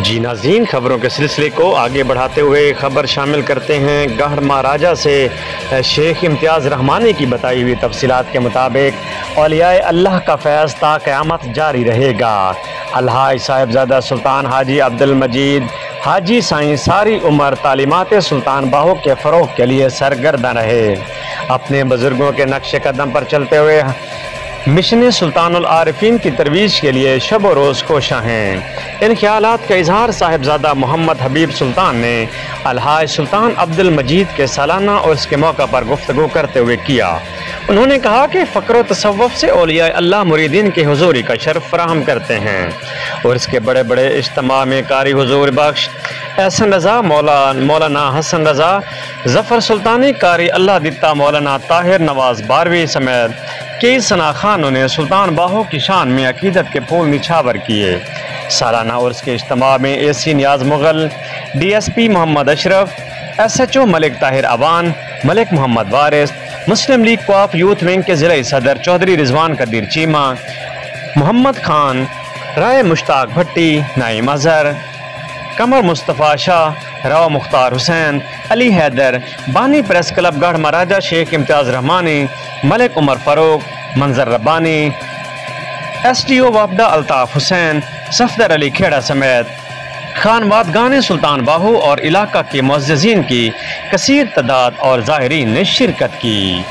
جی ناظرین، خبروں کے سلسلے کو آگے بڑھاتے ہوئے خبر شامل کرتے ہیں گڑھ مہاراجہ سے شیخ امتیاز رحمانی کی بتائی ہوئی تفصیلات کے مطابق اولیاء اللہ کا فیض تا قیامت جاری رہے گا۔ الحاج صاحبزادہ سلطان حاجی عبدالمجید حاجی سائیں ساری عمر تعلیمات سلطان باہو کے فروغ کے لیے سرگرداں رہے۔ اپنے بزرگوں کے نقش قدم پر چلتے ہوئے مشن سلطان العارفین کی ترویج کے لیے شب و روز کوشاں ہیں۔ ان خیالات کا اظہار صاحبزادہ محمد حبیب سلطان نے الحاج سلطان عبدالمجید کے سالانہ اور اس کے موقع پر گفتگو کرتے ہوئے کیا۔ انہوں نے کہا کہ فقر و تصوف سے اولیاء اللہ مریدین کے حضوری کا شرف فراہم کرتے ہیں، اور اس کے بڑے بڑے اجتماع میں قاری حضور بخش احسن رضا مولانا حسن رضا ظفر سلطانی، قاری اللہ دتا مولانا طاہر نواز باروی سمیت کئی ثنا خانوں نے سلطان باہو کی شان میں عقیدت کے پھول نچھاور کیے۔ سالانہ عرس کے اجتماع میں اے سی نیاز مغل، ڈی ایس پی محمد اشرف، ایس ایچ او ملک طاہر اوان، ملک محمد وارث، مسلم لیگ کوآپ یوتھ ونگ کے ضلعی صدر چودھری رضوان قدیر چیمہ، محمد خان، رائے مشتاق بھٹی، نعیم اظہر، قمر مصطفیٰ شاہ، راؤ مختار حسین، علی حیدر، بانی پریس کلب گڑھ مہاراجہ شیخ امتیاز رحمانی، ملک عمر فاروق، منظر ربانی، S D O وابدہ Altaf Hussain, Safdar علی کھیڑا سمیت خانوادگان سلطان باہو اور علاقہ کے معززین کی کثیر تعداد اور زائرین نے شرکت کی۔